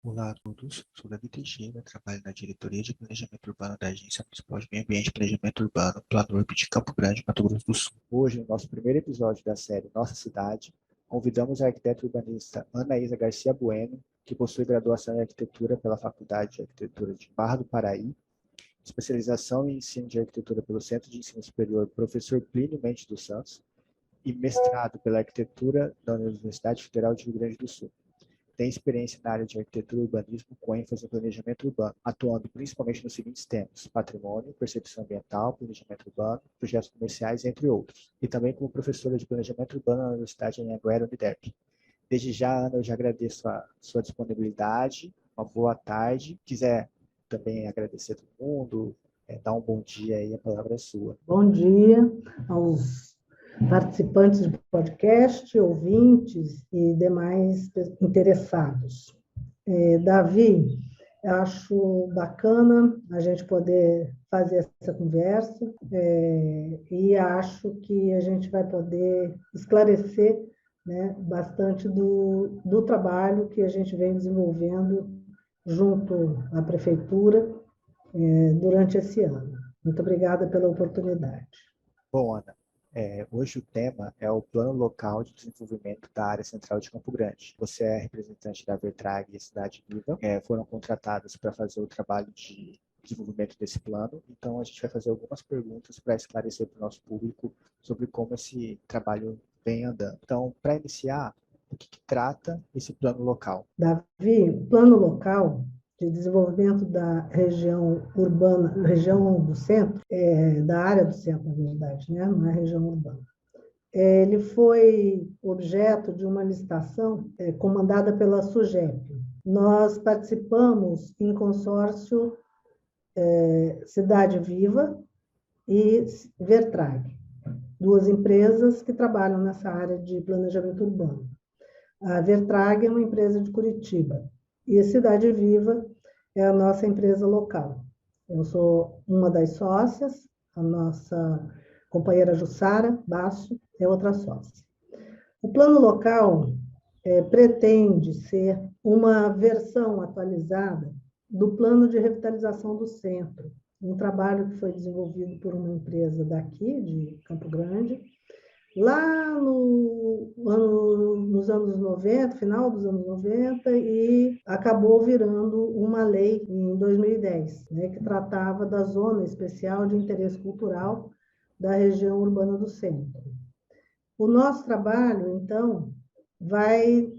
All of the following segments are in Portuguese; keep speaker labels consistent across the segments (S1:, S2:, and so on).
S1: Olá a todos, sou Davi Teixeira, trabalho na Diretoria de Planejamento Urbano da Agência Municipal de Meio Ambiente e Planejamento Urbano, Planurb de Campo Grande, Mato Grosso do Sul. Hoje, no nosso primeiro episódio da série Nossa Cidade, convidamos a arquiteta urbanista Anaísa Garcia Bueno, que possui graduação em arquitetura pela Faculdade de Arquitetura de Barra do Paraí, especialização em ensino de arquitetura pelo Centro de Ensino Superior Professor Plínio Mendes dos Santos e mestrado pela arquitetura da Universidade Federal de Rio Grande do Sul. Tem experiência na área de arquitetura e urbanismo com ênfase em planejamento urbano, atuando principalmente nos seguintes temas: patrimônio, percepção ambiental, planejamento urbano, projetos comerciais, entre outros. E também como professora de planejamento urbano na Universidade Anhanguera Uniderp. Desde já, Ana, eu já agradeço a sua disponibilidade. Uma boa tarde. Quiser também agradecer a todo mundo, dar um bom dia aí, a palavra é sua.
S2: Bom dia aos participantes do podcast, ouvintes e demais interessados. Davi, eu acho bacana a gente poder fazer essa conversa e acho que a gente vai poder esclarecer, né, bastante do trabalho que a gente vem desenvolvendo junto à Prefeitura durante esse ano. Muito obrigada pela oportunidade.
S1: Bom, Ana, hoje o tema é o Plano Local de Desenvolvimento da Área Central de Campo Grande. Você é representante da Vertrag e Cidade Viva, foram contratados para fazer o trabalho de desenvolvimento desse plano, então a gente vai fazer algumas perguntas para esclarecer para o nosso público sobre como esse trabalho vem andando. Então, para iniciar, o que trata esse plano local?
S2: Davi, o plano local de desenvolvimento da região urbana, região do centro, da área do centro, na verdade, né? Não é região urbana. Ele foi objeto de uma licitação comandada pela SUGEP. Nós participamos em consórcio Cidade Viva e Vertrag, duas empresas que trabalham nessa área de planejamento urbano. A Vertrag é uma empresa de Curitiba e a Cidade Viva é a nossa empresa local. Eu sou uma das sócias, a nossa companheira Jussara Basso é outra sócia. O plano local pretende ser uma versão atualizada do plano de revitalização do centro, um trabalho que foi desenvolvido por uma empresa daqui, de Campo Grande, lá nos anos 90, final dos anos 90, e acabou virando uma lei em 2010, né, que tratava da Zona Especial de Interesse Cultural da região urbana do centro. O nosso trabalho, então, vai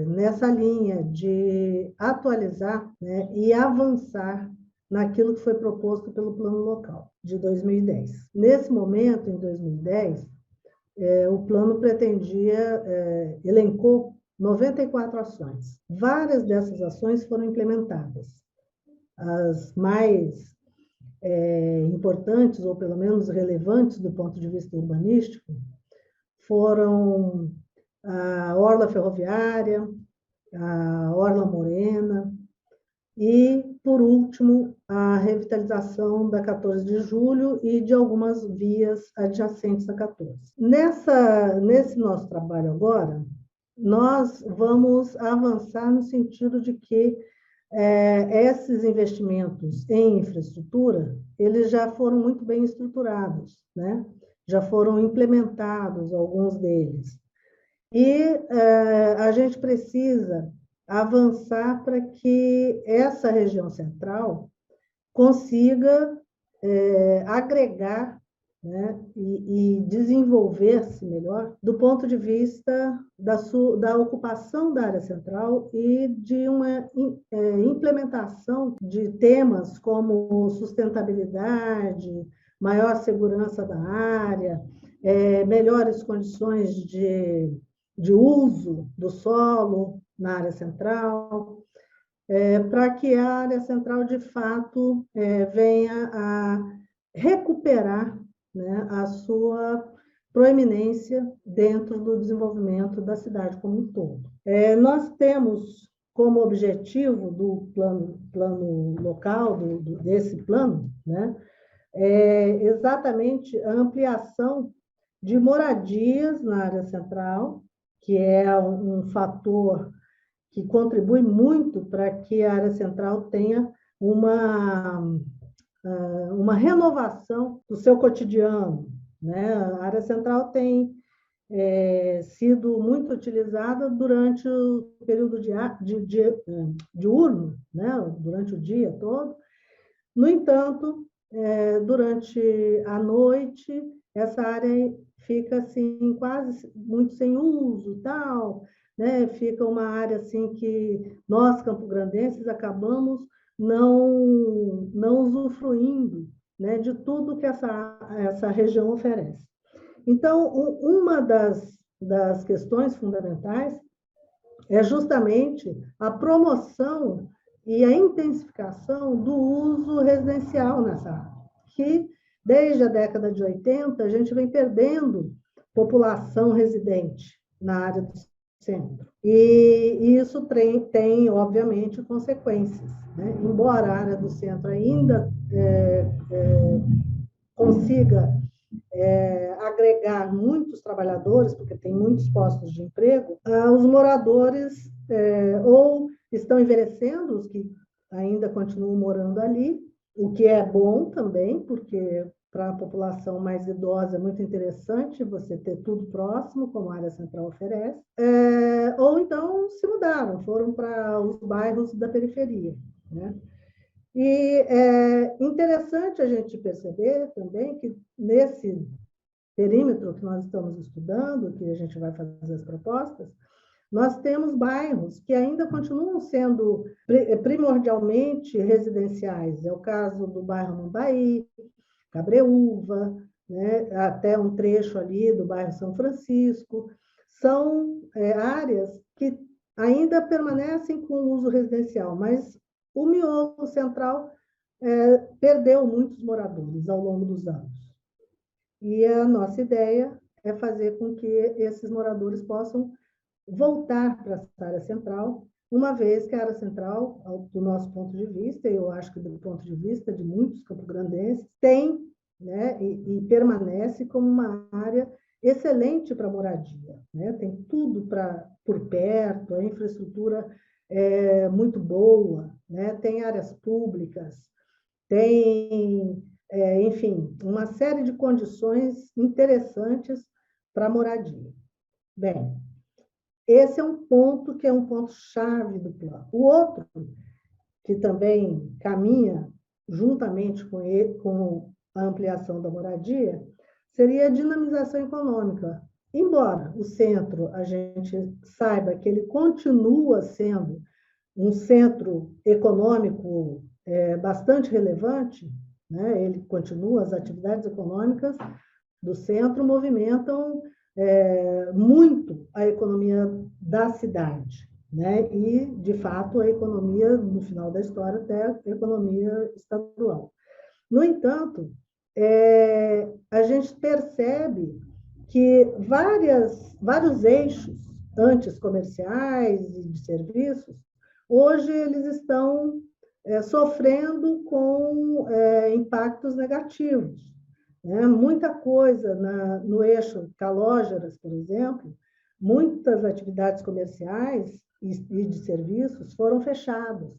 S2: nessa linha de atualizar, né, e avançar naquilo que foi proposto pelo Plano Local de 2010. Nesse momento, em 2010, o plano elencou 94 ações. Várias dessas ações foram implementadas. As mais importantes, ou pelo menos relevantes do ponto de vista urbanístico, foram a Orla Ferroviária, a Orla Morena e, por último, a revitalização da 14 de julho e de algumas vias adjacentes à 14. Nesse nosso trabalho agora, nós vamos avançar no sentido de que esses investimentos em infraestrutura, eles já foram muito bem estruturados, né? Já foram implementados alguns deles. E a gente precisa avançar para que essa região central consiga agregar, né, e desenvolver-se melhor do ponto de vista da ocupação da área central e de uma implementação de temas como sustentabilidade, maior segurança da área, melhores condições de uso do solo na área central, para que a área central, de fato, venha a recuperar, né, a sua proeminência dentro do desenvolvimento da cidade como um todo. Nós temos como objetivo do plano local, desse plano, né, exatamente a ampliação de moradias na área central, que é um fator que contribui muito para que a área central tenha uma renovação do seu cotidiano, né? A área central tem sido muito utilizada durante o período diurno, né? Durante o dia todo. No entanto, durante a noite, essa área fica assim quase muito sem uso, tal, né? Fica uma área assim que nós campograndenses acabamos não usufruindo, né, de tudo que essa região oferece. Então, uma das questões fundamentais é justamente a promoção e a intensificação do uso residencial nessa área, que desde a década de 80 a gente vem perdendo população residente na área do centro. E isso tem obviamente, consequências, né? Embora a área do centro ainda consiga agregar muitos trabalhadores, porque tem muitos postos de emprego, os moradores ou estão envelhecendo, os que ainda continuam morando ali, o que é bom também, porque para a população mais idosa é muito interessante você ter tudo próximo, como a área central oferece, ou então se mudaram, foram para os bairros da periferia, né? E é interessante a gente perceber também que nesse perímetro que nós estamos estudando, que a gente vai fazer as propostas, nós temos bairros que ainda continuam sendo primordialmente residenciais. É o caso do bairro Mambaí, Cabreúva, né, até um trecho ali do bairro São Francisco. São áreas que ainda permanecem com o uso residencial, mas o miolo central perdeu muitos moradores ao longo dos anos. E a nossa ideia é fazer com que esses moradores possam voltar para essa área central, uma vez que a área central, do nosso ponto de vista, e eu acho que do ponto de vista de muitos campograndenses, tem, né, e permanece como uma área excelente para moradia, né? Tem tudo por perto, a infraestrutura é muito boa, né? Tem áreas públicas, tem, enfim, uma série de condições interessantes para moradia. Bem, esse é um ponto que é um ponto-chave do plano. O outro, que também caminha juntamente com a ampliação da moradia, seria a dinamização econômica. Embora o centro, a gente saiba que ele continua sendo um centro econômico bastante relevante, né? Ele continua, as atividades econômicas do centro movimentam muito a economia da cidade, né? E, de fato, a economia, no final da história, até a economia estadual. No entanto, a gente percebe que vários eixos, antes comerciais e de serviços, hoje eles estão sofrendo com impactos negativos, né? Muita coisa no eixo Calógeras, por exemplo, muitas atividades comerciais e de serviços foram fechadas.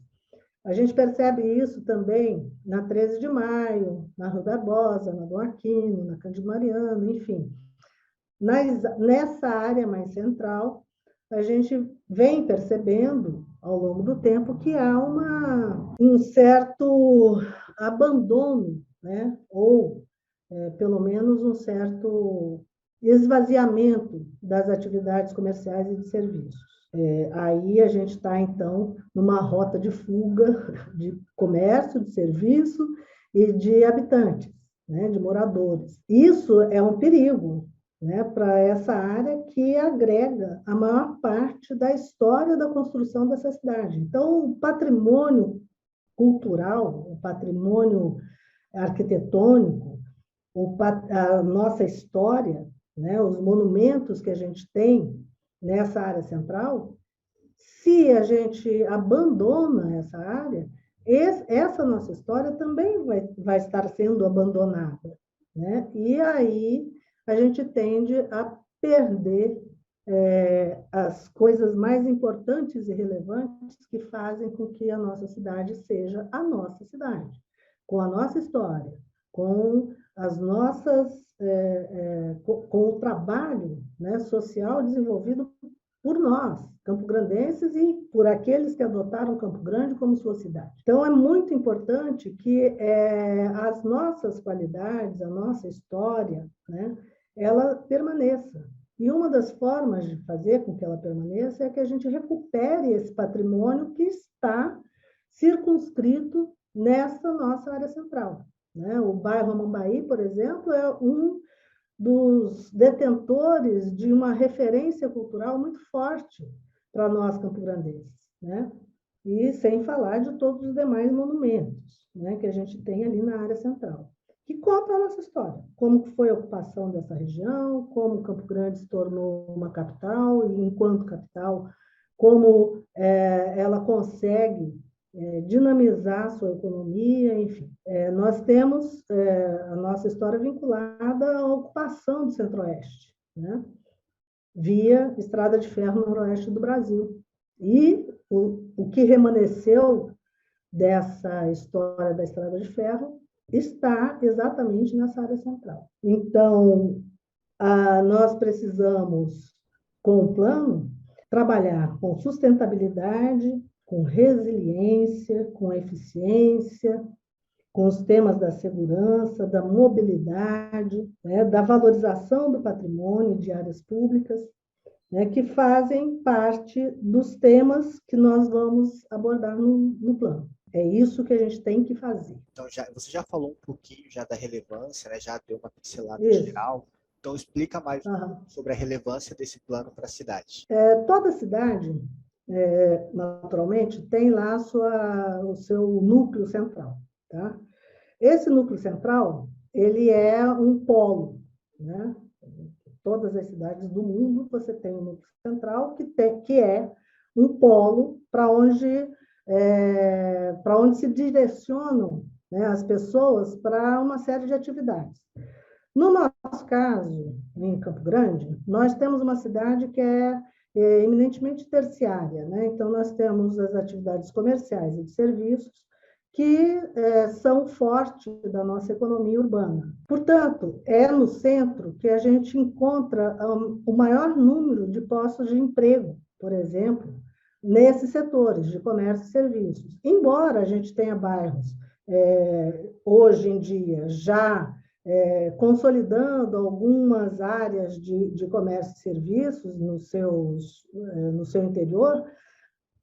S2: A gente percebe isso também na 13 de Maio, na Rua Barbosa, na Dom Aquino, na Cândido Mariano, enfim. Nessa área mais central, a gente vem percebendo, ao longo do tempo, que há um certo abandono, né? Ou, pelo menos, um certo esvaziamento das atividades comerciais e de serviços. Aí a gente está, então, numa rota de fuga de comércio, de serviço e de habitantes, né? De moradores. Isso é um perigo, né, para essa área que agrega a maior parte da história da construção dessa cidade. Então, o patrimônio cultural, o patrimônio arquitetônico, a nossa história, né, os monumentos que a gente tem nessa área central, se a gente abandona essa área, essa nossa história também vai estar sendo abandonada, né? E aí a gente tende a perder as coisas mais importantes e relevantes que fazem com que a nossa cidade seja a nossa cidade, com a nossa história, com as nossas, com o trabalho, né, social desenvolvido por nós, campograndenses, e por aqueles que adotaram Campo Grande como sua cidade. Então, é muito importante que as nossas qualidades, a nossa história, né, ela permaneça. E uma das formas de fazer com que ela permaneça é que a gente recupere esse patrimônio que está circunscrito nessa nossa área central, né? O bairro Amambaí, por exemplo, é um dos detentores de uma referência cultural muito forte para nós campograndenses, né? E sem falar de todos os demais monumentos, né, que a gente tem ali na área central, que contam a nossa história, como foi a ocupação dessa região, como Campo Grande se tornou uma capital, e enquanto capital, como ela consegue dinamizar sua economia, enfim. Nós temos a nossa história vinculada à ocupação do Centro-Oeste, né, via Estrada de Ferro no Noroeste do Brasil. E o que remanesceu dessa história da Estrada de Ferro está exatamente nessa área central. Então, nós precisamos, com o plano, trabalhar com sustentabilidade, com resiliência, com eficiência, com os temas da segurança, da mobilidade, né, da valorização do patrimônio de áreas públicas, né, que fazem parte dos temas que nós vamos abordar no plano. É isso que a gente tem que fazer.
S1: Então, você já falou um pouquinho já da relevância, né? Já deu uma pincelada
S2: Isso.
S1: geral. Então, explica mais sobre a relevância desse plano para a cidade.
S2: Toda cidade, naturalmente, tem lá o seu núcleo central, tá? Esse núcleo central, ele é um polo, né? Todas as cidades do mundo, você tem um núcleo central que é um polo para onde se direcionam, né, as pessoas para uma série de atividades. No nosso caso, em Campo Grande, nós temos uma cidade que é eminentemente terciária, né? Então, nós temos as atividades comerciais e de serviços, que são fortes da nossa economia urbana. Portanto, é no centro que a gente encontra o maior número de postos de emprego, por exemplo, nesses setores de comércio e serviços. Embora a gente tenha bairros, hoje em dia, já consolidando algumas áreas de comércio e serviços no seu interior,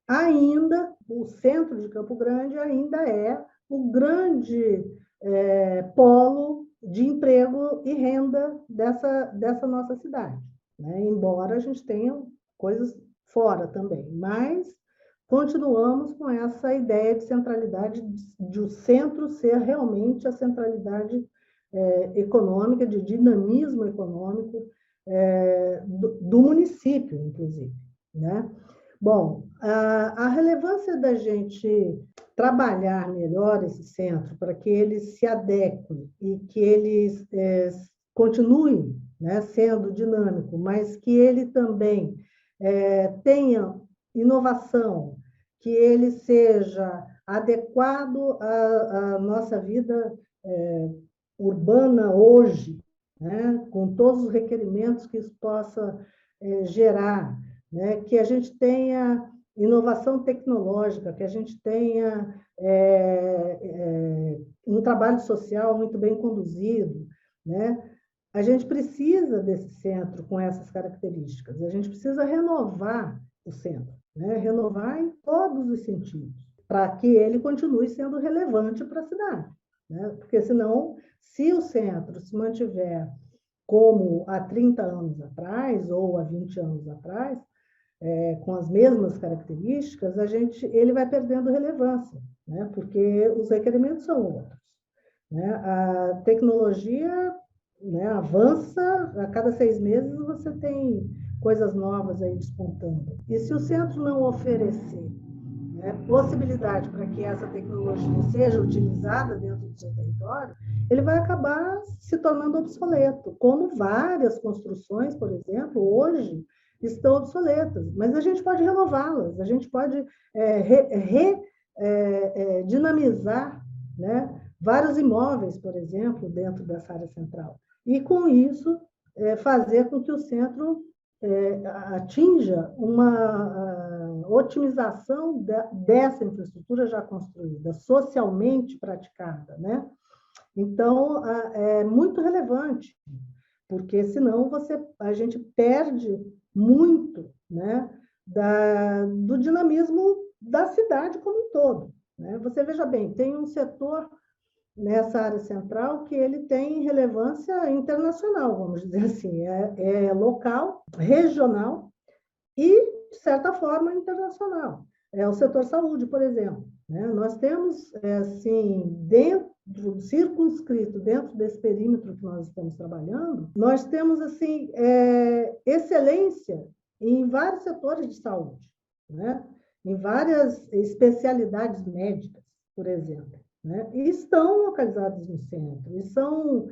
S2: ainda o centro de Campo Grande ainda é o grande polo de emprego e renda dessa nossa cidade, né? Embora a gente tenha coisas fora também, mas continuamos com essa ideia de centralidade, de o centro ser realmente a centralidade econômica, de dinamismo econômico do município, inclusive, né? Bom, a relevância da gente trabalhar melhor esse centro para que ele se adeque e que ele continue, né, sendo dinâmico, mas que ele também tenha inovação, que ele seja adequado à nossa vida urbana hoje, né, com todos os requerimentos que isso possa gerar, né, que a gente tenha inovação tecnológica, que a gente tenha um trabalho social muito bem conduzido, né? A gente precisa desse centro com essas características, a gente precisa renovar o centro, né? Renovar em todos os sentidos, para que ele continue sendo relevante para a cidade, né? Porque senão, se o centro se mantiver como há 30 anos atrás ou há 20 anos atrás, com as mesmas características, ele vai perdendo relevância, né? Porque os requerimentos são outros, né? A tecnologia, né, avança, a cada 6 meses você tem coisas novas aí despontando. E se o centro não oferecer, né, possibilidade para que essa tecnologia seja utilizada dentro do seu território, ele vai acabar se tornando obsoleto, como várias construções, por exemplo, hoje estão obsoletas, mas a gente pode renová-las, a gente pode dinamizar, né, vários imóveis, por exemplo, dentro dessa área central. E, com isso, fazer com que o centro atinja uma otimização dessa infraestrutura já construída, socialmente praticada, né? Então, é muito relevante, porque senão a gente perde muito, né, do dinamismo da cidade como um todo, né? Você veja bem, tem um setor nessa área central que ele tem relevância internacional, vamos dizer assim, é local, regional e, de certa forma, internacional. É o setor saúde, por exemplo, né? Nós temos, assim, circunscrito dentro desse perímetro que nós estamos trabalhando, nós temos, assim, excelência em vários setores de saúde, né? Em várias especialidades médicas, por exemplo, né? E estão localizados no centro, e são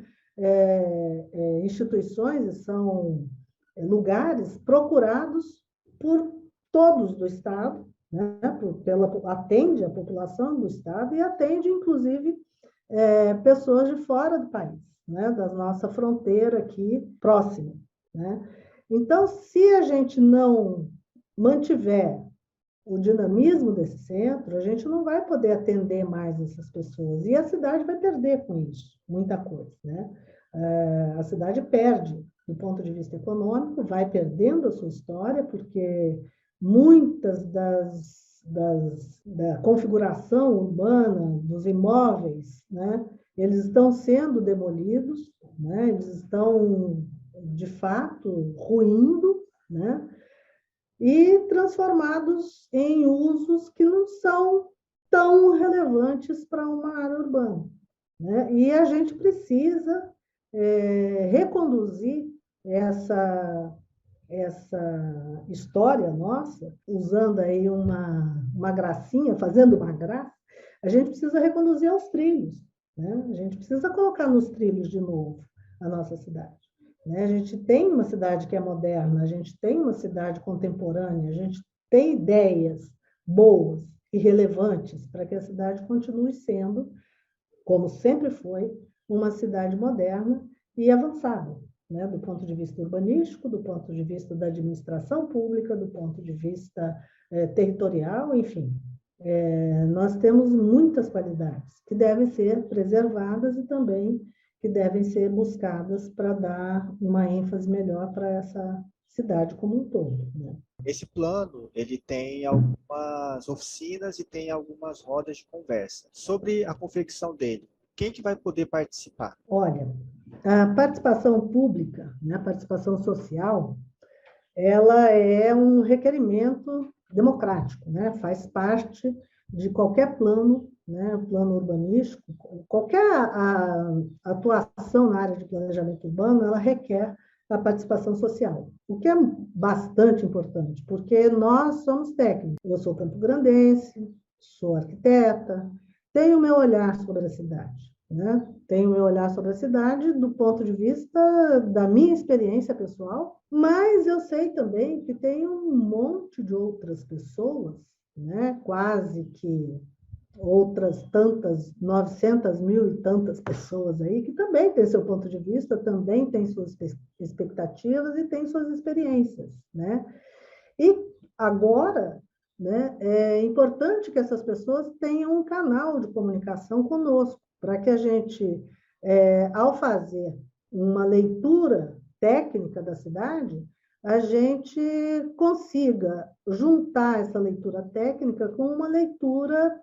S2: instituições, e são lugares procurados por todos do Estado, né? Atende a população do Estado e atende, inclusive, pessoas de fora do país, né? Da nossa fronteira aqui próxima, né? Então, se a gente não mantiver o dinamismo desse centro, a gente não vai poder atender mais essas pessoas. E a cidade vai perder com isso, muita coisa, né? A cidade perde, do ponto de vista econômico, vai perdendo a sua história, porque muitas da configuração urbana, dos imóveis, né, eles estão sendo demolidos, né, eles estão, de fato, ruindo, né, e transformados em usos que não são tão relevantes para uma área urbana, né? E a gente precisa reconduzir essa história nossa, usando aí uma gracinha, fazendo uma graça, a gente precisa reconduzir aos trilhos, né? A gente precisa colocar nos trilhos de novo a nossa cidade, né? A gente tem uma cidade que é moderna, a gente tem uma cidade contemporânea, a gente tem ideias boas e relevantes para que a cidade continue sendo, como sempre foi, uma cidade moderna e avançada, né? Do ponto de vista urbanístico, do ponto de vista da administração pública, do ponto de vista territorial, enfim. Nós temos muitas qualidades que devem ser preservadas e também que devem ser buscadas para dar uma ênfase melhor para essa cidade como um todo, né?
S1: Esse plano, ele tem algumas oficinas e tem algumas rodas de conversa. Sobre a confecção dele, quem que vai poder participar?
S2: Olha, a participação pública, né, a participação social, ela é um requerimento democrático, né? Faz parte de qualquer plano, né? Plano urbanístico, qualquer atuação na área de planejamento urbano, ela requer a participação social, o que é bastante importante, porque nós somos técnicos. Eu sou campograndense, sou arquiteta, tenho o meu olhar sobre a cidade, né? Tenho o meu olhar sobre a cidade do ponto de vista da minha experiência pessoal, mas eu sei também que tem um monte de outras pessoas, né? Quase que outras tantas, 900 mil e tantas pessoas aí, que também têm seu ponto de vista, também têm suas expectativas e têm suas experiências, né? E agora, né, é importante que essas pessoas tenham um canal de comunicação conosco, para que a gente, ao fazer uma leitura técnica da cidade, a gente consiga juntar essa leitura técnica com uma leitura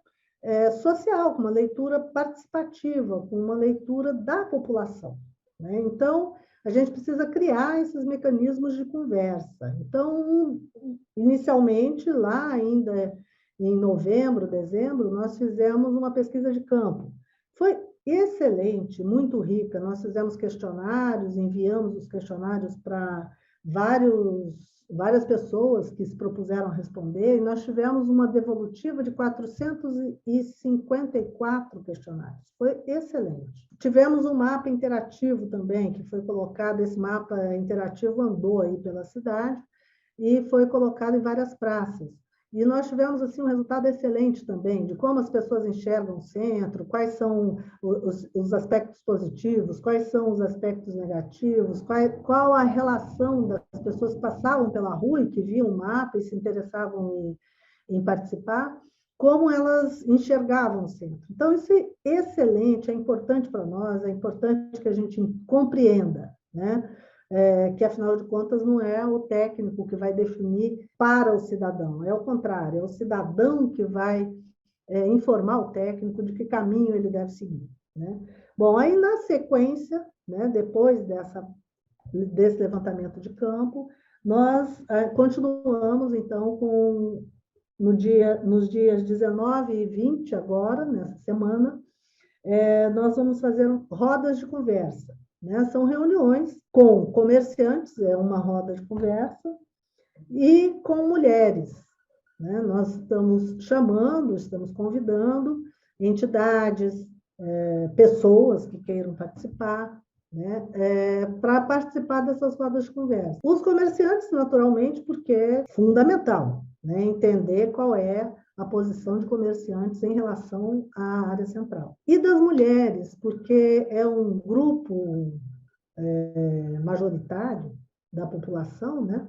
S2: social, com uma leitura participativa, com uma leitura da população, né? Então, a gente precisa criar esses mecanismos de conversa. Então, inicialmente, lá ainda em novembro, dezembro, nós fizemos uma pesquisa de campo. Foi excelente, muito rica. Nós fizemos questionários, enviamos os questionários para várias pessoas que se propuseram a responder, e nós tivemos uma devolutiva de 454 questionários. Foi excelente. Tivemos um mapa interativo também, que foi colocado, esse mapa interativo andou aí pela cidade, e foi colocado em várias praças. E nós tivemos assim um resultado excelente também de como as pessoas enxergam o centro, quais são os aspectos positivos, quais são os aspectos negativos, qual a relação das pessoas que passavam pela rua e que viam o mapa e se interessavam em participar, como elas enxergavam o centro. Então, isso é excelente, é importante para nós, é importante que a gente compreenda, né? Que, afinal de contas, não é o técnico que vai definir para o cidadão, é o contrário, é o cidadão que vai informar o técnico de que caminho ele deve seguir, né? Bom, aí na sequência, né, depois desse levantamento de campo, nós continuamos, então, nos dias 19 e 20, agora, nessa semana, nós vamos fazer rodas de conversa, né? São reuniões com comerciantes, é uma roda de conversa, e com mulheres, né? Nós estamos convidando entidades, pessoas que queiram participar, né? Para participar dessas rodas de conversa. Os comerciantes, naturalmente, porque é fundamental, né? Entender qual é a posição de comerciantes em relação à área central. E das mulheres, porque é um grupo majoritário da população, né?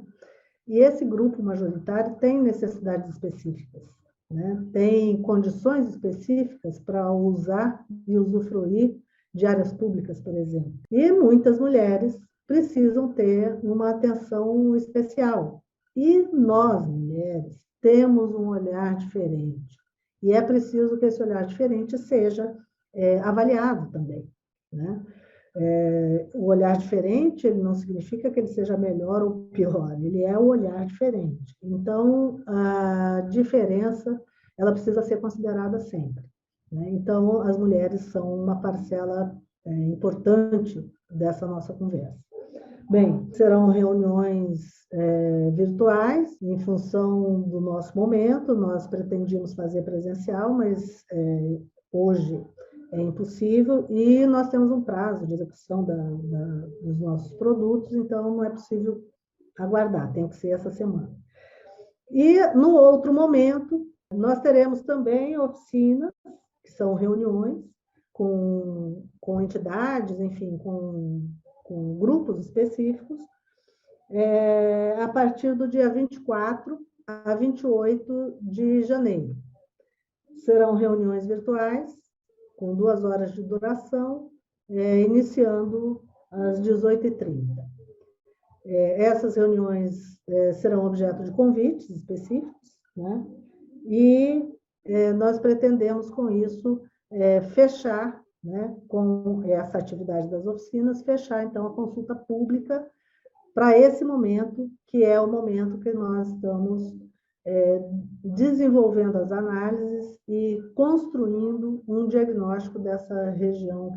S2: E esse grupo majoritário tem necessidades específicas, né? Tem condições específicas para usar e usufruir de áreas públicas, por exemplo. E muitas mulheres precisam ter uma atenção especial. E nós, mulheres, temos um olhar diferente. E é preciso que esse olhar diferente seja avaliado também, né? O olhar diferente, ele não significa que ele seja melhor ou pior, ele é o olhar diferente. Então, a diferença, ela precisa ser considerada sempre, né? Então, as mulheres são uma parcela importante dessa nossa conversa. Bem, serão reuniões virtuais, em função do nosso momento. Nós pretendíamos fazer presencial, mas hoje é impossível, e nós temos um prazo de execução dos nossos produtos, então não é possível aguardar, tem que ser essa semana. E, no outro momento, nós teremos também oficinas, que são reuniões com entidades, enfim, com grupos específicos, a partir do dia 24 a 28 de janeiro. Serão reuniões virtuais, com 2 horas de duração, iniciando às 18h30. Essas reuniões serão objeto de convites específicos, né? E nós pretendemos, com isso, fechar, né, com essa atividade das oficinas, fechar, então, a consulta pública para esse momento, que é o momento que nós estamos desenvolvendo as análises e construindo um diagnóstico dessa região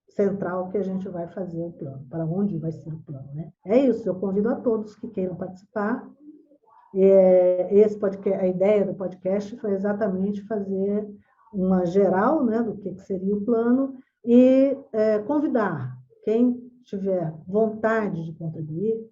S2: central que a gente vai fazer o plano, para onde vai ser o plano, né? É isso, eu convido a todos que queiram participar. A ideia do podcast foi exatamente fazer uma geral, né, do que seria o plano e convidar quem tiver vontade de contribuir,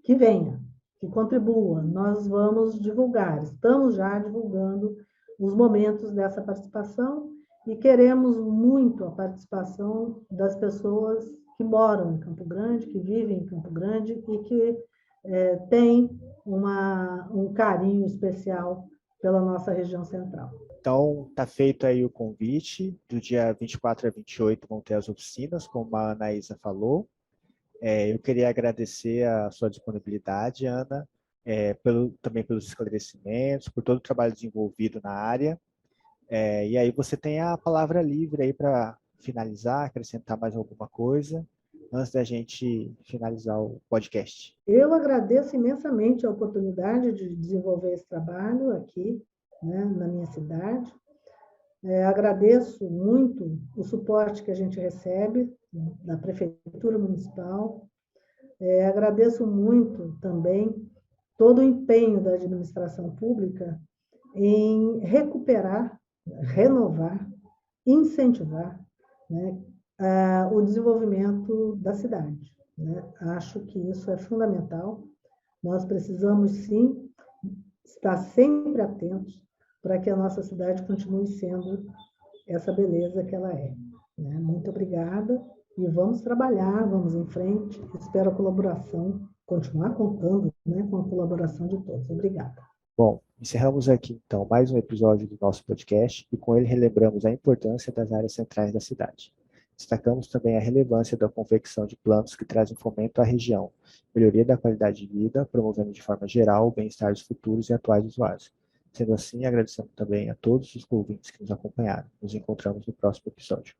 S2: que venha, que contribua. Nós vamos divulgar, estamos já divulgando os momentos dessa participação e queremos muito a participação das pessoas que moram em Campo Grande, que vivem em Campo Grande e que têm um carinho especial pela nossa região central.
S1: Então, está feito aí o convite. Do dia 24 a 28 vão ter as oficinas, como a Anaísa falou. Eu queria agradecer a sua disponibilidade, Ana, também pelos esclarecimentos, por todo o trabalho desenvolvido na área. E aí você tem a palavra livre aí para finalizar, acrescentar mais alguma coisa, antes da gente finalizar o podcast.
S2: Eu agradeço imensamente a oportunidade de desenvolver esse trabalho aqui, né, na minha cidade. Agradeço muito o suporte que a gente recebe da Prefeitura Municipal. Agradeço muito também todo o empenho da administração pública em recuperar, renovar, incentivar, né, o desenvolvimento da cidade, né? Acho que isso é fundamental. Nós precisamos, sim, estar sempre atentos para que a nossa cidade continue sendo essa beleza que ela é. Né? Muito obrigada e vamos trabalhar, vamos em frente. Espero a colaboração, continuar contando, né, com a colaboração de todos. Obrigada.
S1: Bom, encerramos aqui então mais um episódio do nosso podcast e com ele relembramos a importância das áreas centrais da cidade. Destacamos também a relevância da confecção de planos que trazem fomento à região, melhoria da qualidade de vida, promovendo de forma geral o bem-estar dos futuros e atuais usuários. Sendo assim, agradecemos também a todos os ouvintes que nos acompanharam. Nos encontramos no próximo episódio.